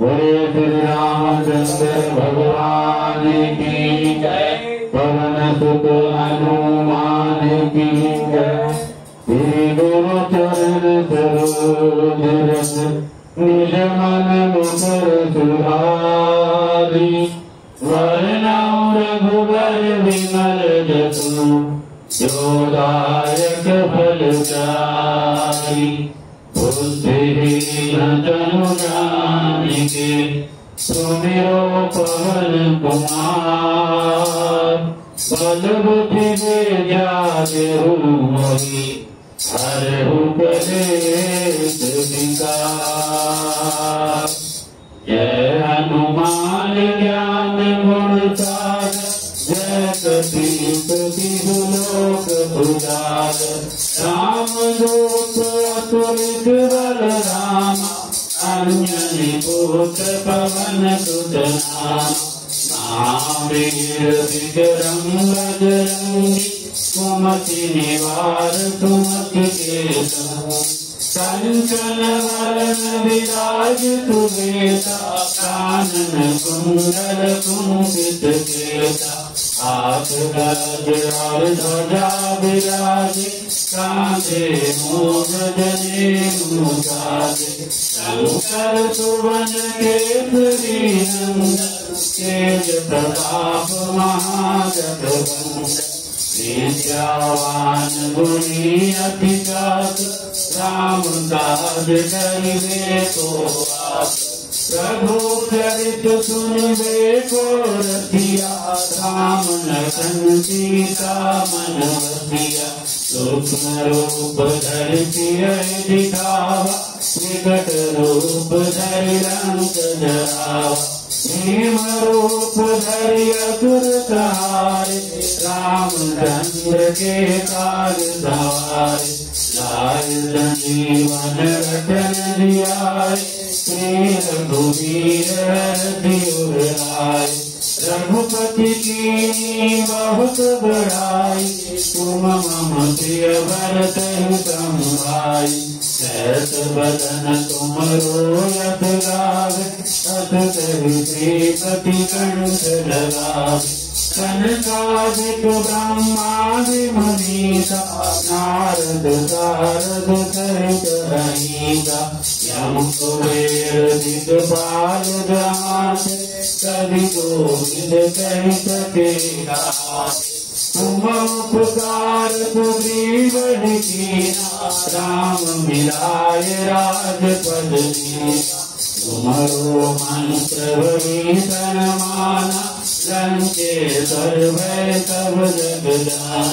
बोले श्री रामचंद्र भगवान की जय। पवन सुत हनुमान की जय। श्री गुरु चरण सरोज रस निज मन मुकुर सुधारी। वरनौ रघुबर विमल जसु जो दायक फलचारी। बुद्धिहीन तनु जानिके सुमिरो पवन कुमार। बल बुद्धि विद्या देहु मोहि हरहु कलेश विकार। जय हनुमान ज्ञान गुण सागर। जय कपीस तिहु लोक उजागर। राम दूत अतुलित बल राम। अंजनी पुत्र पवन सुत नाम। महावीर विक्रम बजरंगी। सुमति निवार सुमति के संग। कंचन वरण विराज सुवेता। कानन कुंडल कुंचित केसा। हाथ गज और ध्वजा विराजे। कांधे मूढ़ जनेऊ साजे। शंकर सुवन केसरी नंदन। तेज प्रताप महाजगवंदन। विद्यावान गुणी अति चातुर। राम काज करिबे को आतुर। प्रभु चरित सुनिबे को रसिया। राम लखन सीता मन बसिया। सूक्ष्म रूप धरि सिय दिखावा। विकट रूप धरि लंक जरावा। भीम रूप धरि असुर संहारे। रामचंद्र के काज सवारे। लाए संजीवन रतन जियाए। श्री रघुवीर हरषि लाए। रघुपति की बहुत बड़ाई। तुम मम प्रिय भरतहि संभाई। सहस बदन तुमरो यश गावे। अस कहि श्रीपति कंठ लगावे। सनकादिक ब्रह्मादि मुनीसा। नारद सारद सहित अहीसा। यम कुबेर दिगपाल जहाते। कवि कोविद कहि सके गाते। तुम उपकार सुग्रीव कीना। राम मिलाए राजपद दीना। तुम्हारो मंत्र भीषण माना। लंकेश्वर भय सब जग जाना।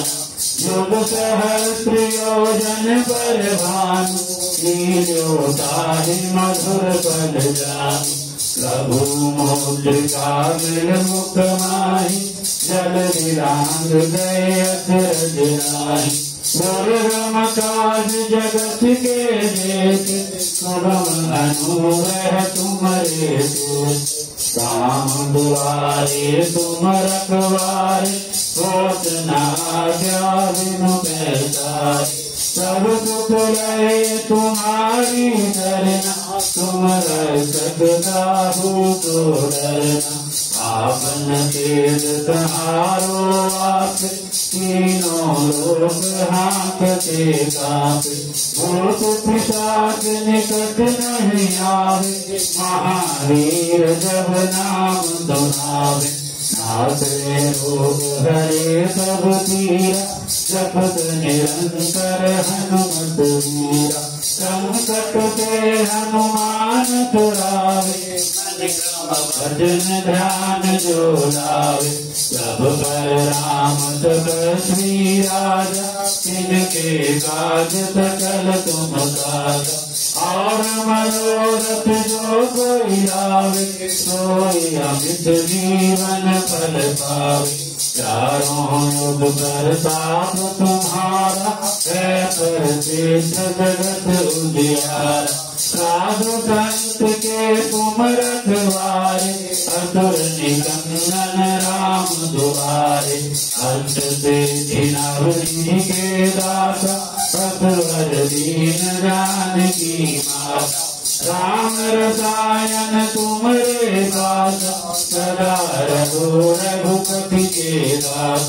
युग सहस्र योजन पर भानु। लील्यो ताहि मधुर पद जानु। प्रभु मुद्रिका मिल मुख माहि। जल दिलांग गए अचरज नाहि। दुर्गम काज जगत के जेते। सुगम अनुग्रह तुम्हारे तेते। राम दुआरे तुम रखवारे। होत न आज्ञा बिनु पैसारे। सब सुख लहे तुम्हारी सरना। तुम रक्षक काहू को डरना। आपन तेज सहारो आपे। तीनों लोक हाँकते कांपे। भूत पिशाच निकट नहीं आवे। महावीर जब नाम सुनावे। नाथे रोग हरे सब पीरा। जपत निरंतर हनुमत वीरा। संकट ते हनुमान छुड़ावे। मन क्रम भजन ध्यान जो लावे। सब पर राम तपस्वी राजा। तिनके काज सकल तुम काजा। और मनोरथ जो कोई लावे। सोई अमित जीवन फल पावे। चारों युग प्रताप तुम्हारा। है प्रसिद्ध जगत उजियारा। साधु संत के तुम रखवारे। असुर निकंदन राम दुआरे। अंत से जिनवरी के दाता। असवर दीन जानकी माता। राम रसायन तुम्हारे दास सदा रघु रघुपति के दास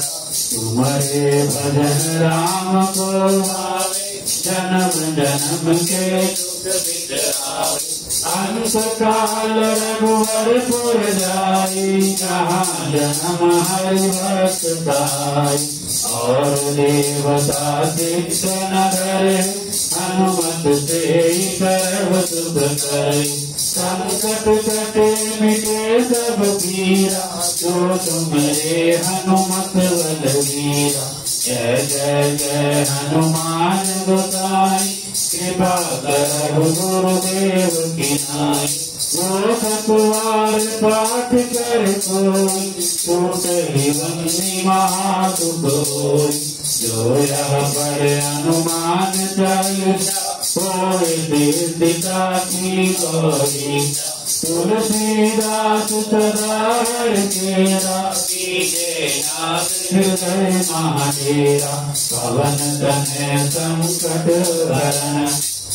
तुम्हारे भजन राम को भावे जन्म जन्म के दुख बिसरावे अंत काल रघुवरपुर जाई जहाँ जन्म हरि भक्त गाई और देवता सिद्ध नगर हनुमत से सर्व सुख करे संकट कटे मिटे सब पीरा जो तुम्हारे हनुमत बलवीरा जय जय जय हनुमान गोसाई कृपा करहु गुरुदेव की नाई वो सतवार पाठ कर कोई टूट ही बंदी महादुख होई जो यह पर हनुमान चालीसा होए दिता की गौरी तुलसीदास सदा केरा हृदय महाडेरा पवन तनय संकट हरण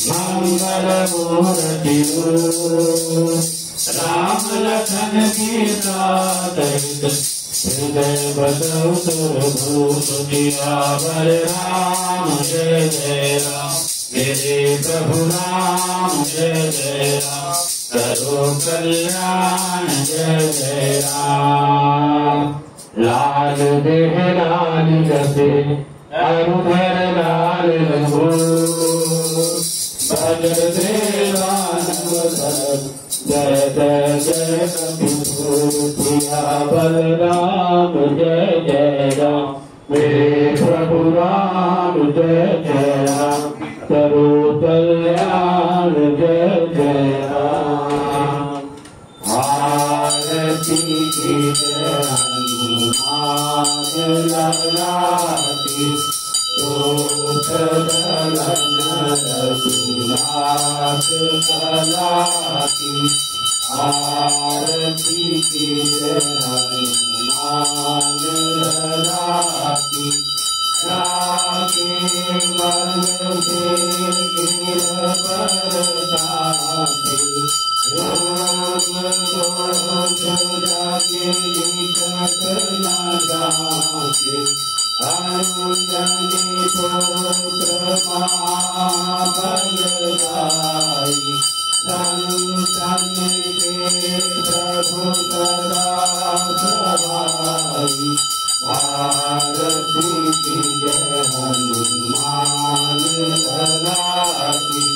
मंगल मूर्ति राम लखन सीता सहित हृदय बसौ सुरभूत सियावर राम जय जय राम मेरे प्रभु राम जय जय राम करो कल्याण जय जय राम लाल देह लाल जसे अरुधर लाल रघु भजन देवानवदन जय जय जय कपिया बलराम जय जय राम मेरे प्रभु राम जय जय राम करो कल्याण जय जय राम आरती की जय हनुमान ललाटी दलन रघुनाथ कलाती आरती की जय हनुमान ललाटी जाके मन से गिर बरसाते रोग दोष जाके निकट न जाते अनुजनी पुत्र महाबलदाई संतन के प्रभु सदा सहाई आरती की जय हनुमान ललाटी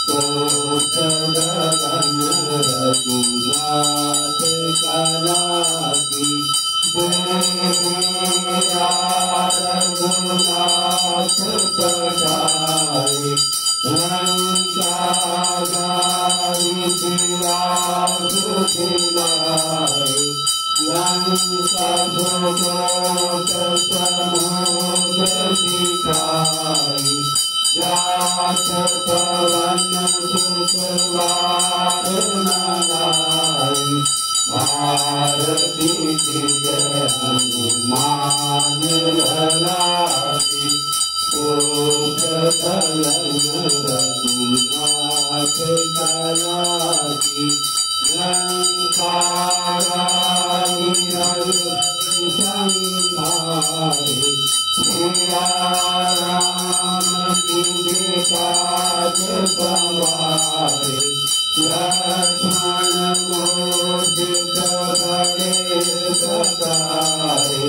दलन रघुनाथ कलाती रघुनाथ पठाए लंकाधारी सिया सुखिलाए लंका भोगोत समुद्र सिखाई जात पवन सुखवार नाई भारती की जय हनुमान ललाटी दलन रघुनाथ कलाती लंकारानी संहारे सिया राम जी काज सवारे लक्ष्मण मोदित बड़े सकारे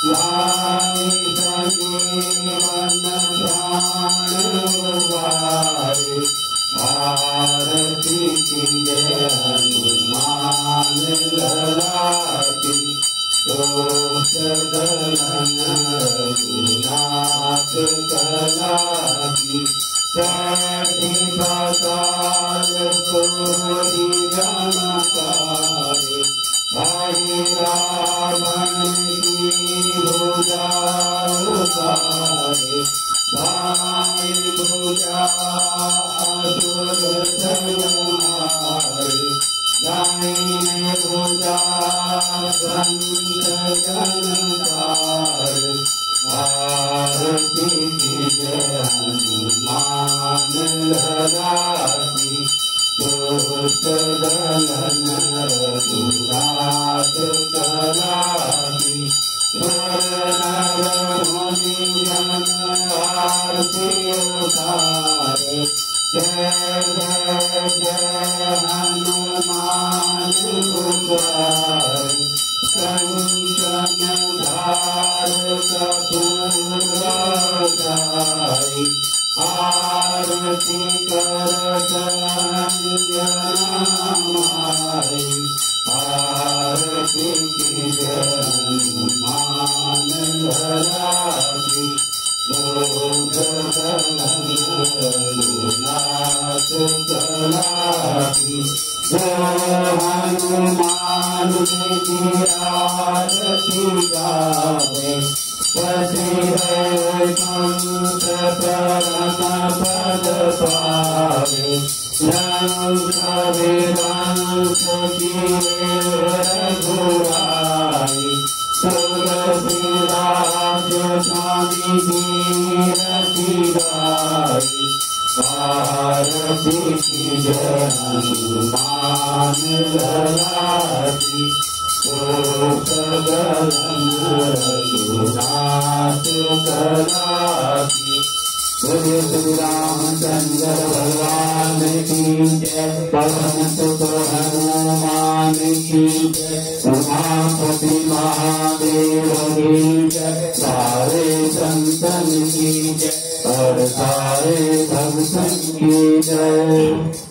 लाए संजीवन प्राण वारे भारती की जय हनुमान ललाटी दलन रघुनाथ कलाती सखी बसाल तोरी जानकारे भाई रावण की भुजा उतारे भाई भुजा असुर संहारे दाहिने भुजा संत जनकार आरती की जय हनुमान ललाटी दुष्ट दलन रघुनाथ कलासी नर मुनि जन आरती उतारे जय जय जय हनुमान गुसारे संसन धार कपूर गाई आरती कर माई आरती की हनुमान धरासी रघुनाथ कलासी हनुमान जी आरती गावे पति वैकुंठ परम पद पावे लंक विध्वंस किए रघुराई तुलसीदास स्वामी कीरति गाई आरती की हनुमान धरासी रघुनाथ कलासी बोले श्री रामचंद्र भगवान की जय पवन सुत हनुमान की जय उमापति महादेव की जय सारे संतन की जय और सारे भक्तन की जय।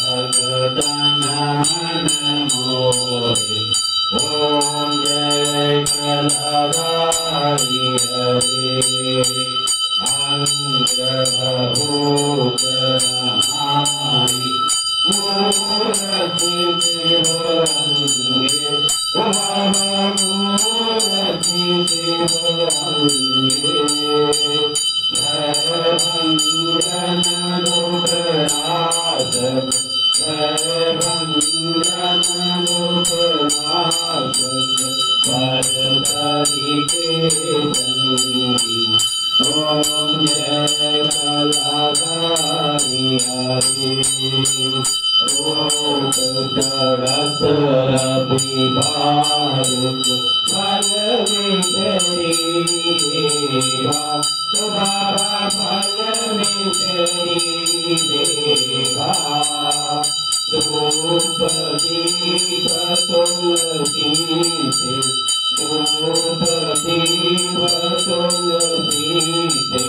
भगतन मन मोहे। ओम जय कलधारी हरे अंगभूत रमाई मूर्ति शिवरंगे। मूर्ति शिवरंगे भंजन दुखनाशक भंजन दुखनाशक परतरि के संगी। ओम जय कलधारी हरे रूप जगत रविभारत फल विषयी देवा। बाबा फल विषयी देवा। रूप दीप तुलसी से रूप दीप तुलसी से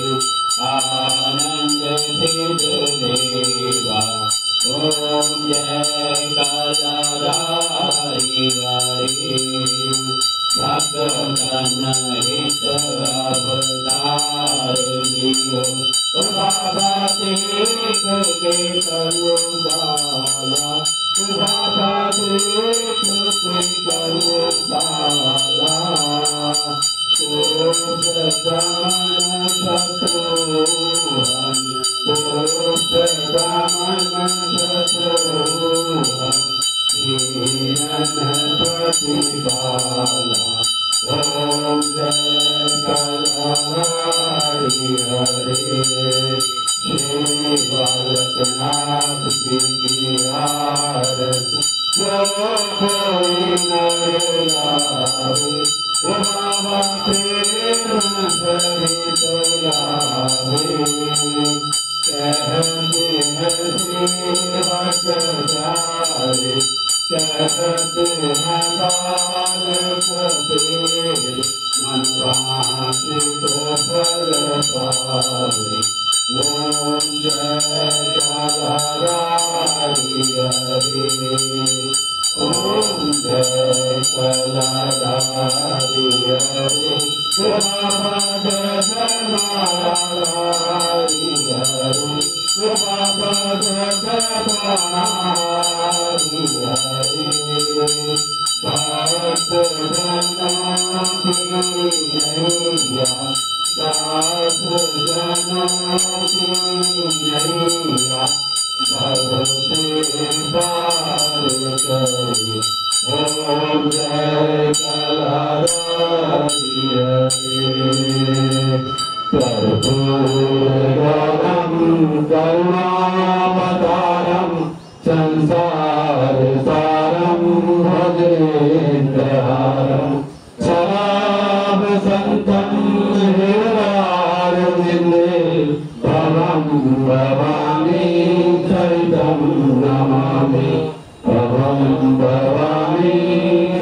आनंद सिद्ध देवा। ओम जय कलधारी हरे भगतन हित अवतार लियो। बाबा देख के करो बाला। बाबा देख के करो बाला। दामन शत्रुहन दामन शत्रुहन हीनन प्रतिपाला। ओम जय कलधारी हरे श्री बालकनाथ जी की आरती जो कोई नर लावे। बाबा प्रेम सहित लावे। कहते हैं श्री भक्त प्यारे कहते हैं बालक तेरे मन वांछित फल पावे। ओम जय कलधारी हरे ओम जय कलधारी हरे बाबा जय कलधारी हरे बाबा जय कलधारी हरे। भक्त जनों की नैया दास जनों की नैया भगते पार करे। ओम जय कलधारी हरे कर्पूरगौरं करुणावतारं संसार सारं भजेन्द्रहारं सदाव संतं हृदयारविन्दे भवं भवानी सहितं नमामि। भवं भवानी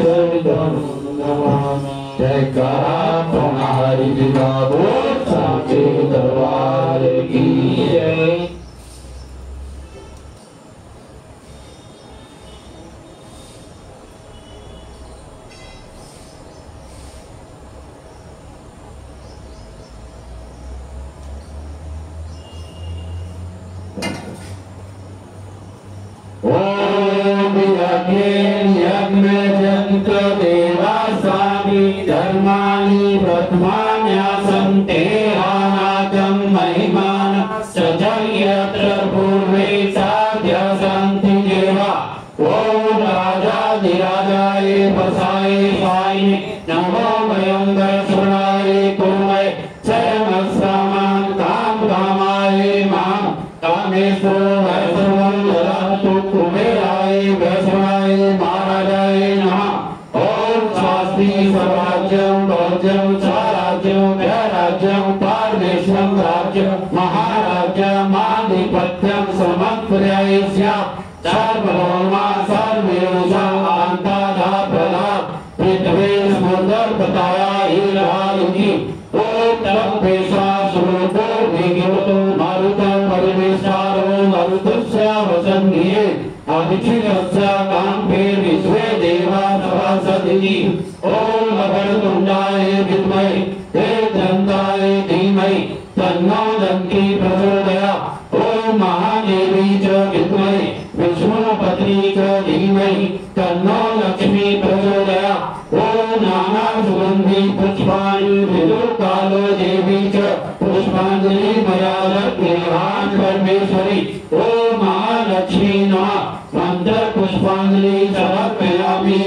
सहितं नमामि। जयकारा तुम्हारी विदा बोल साचे दरबार की जय। ओम यज्ञ देवासानि धर्माणि व्रतमान्यासन्ते अनागं महिमान सजयत्र पूर्वे साध्य सन्ति देवा। ओम राजाधिराजाय वसाय स्वाय नमो भयंकर सुराय कुर्मय चरणस्रामान् काम कामाय मां कामेश्वरो वैष्णवं ददातु कुबेराय वैष्णवाय महाराजाय नमः। ओम स्वस्ति स्वराज्यं भोज्यं स्वराज्यं व्यराज्यं पारमेश्वरं राज्यं महाराज्यं आधिपत्यं समर्पयामि। सर्वभौमा सर्वेषा आन्ताधा प्रदा पृथ्वी समुद्रपतया हीरायुगी। ओम तपेशा स्वरूपो विगितो मरुतं परिवेशारो मरुतस्य वसन्ये नाना सुगंधि पुष्पाणि विदुकालो देवी च पुष्पांजलि मया लक्ष्मीवान् परमेश्वरी ओम महालक्ष्मी नमः मंत्र पुष्पांजलि समर्पयामि।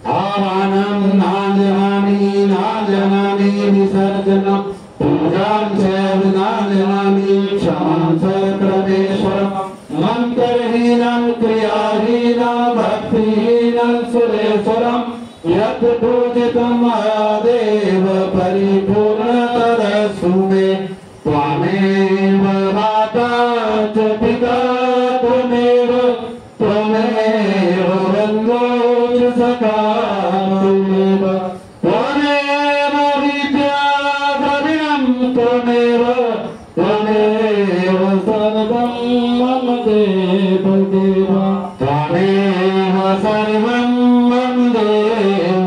आवाहनं नाजनामि विसर्जनं पूजां च नाजनामि क्षमां च परमेश्वरं मन्त्रहीनं क्रियाहीनं भक्तिहीनं सुरेश्वरं यत् पूजितं मयादेव परिपूर्णतरस्तु मे त्वमेव माता च पिता त्वमेव बन्धो च सखा त्वमेव विद्या द्रविणं त्वमेव सर्वं मम देव त्वमेव सर्वं मम देव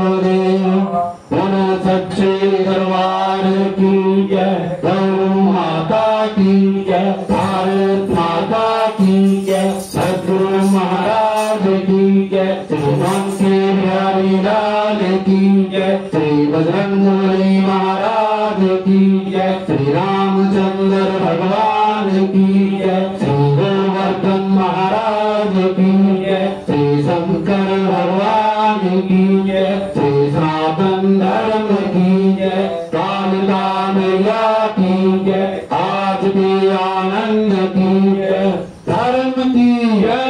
पुनः सच्चे दरबार की जय गौ माता की जय भारत माता की जय सद्गुरु महाराज की जय श्री बंसी बिहारी लाल की जय श्री बजरंगबली महाराज की जय श्री रामचंद्र भगवान की जय श्री गोवर्धन महाराज की जय श्री शंकर भगवान की जय श्री सनातन धर्म की जय कालिका मैया की जय आज भी आनंद की जय धर्म की जय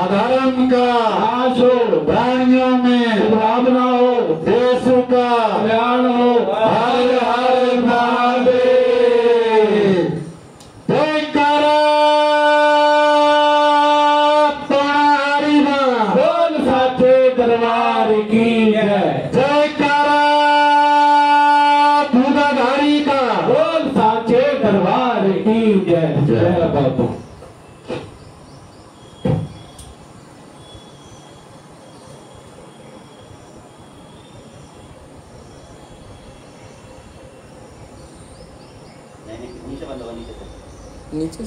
अधर्म का नाश हो प्राणियों में भावना हो देश का कल्याण हो हर हर महादेव। बोल साचे दरबार की जय जयकारा पूजाधारी का बोल साचे दरबार की जय जय बाबा। नीचे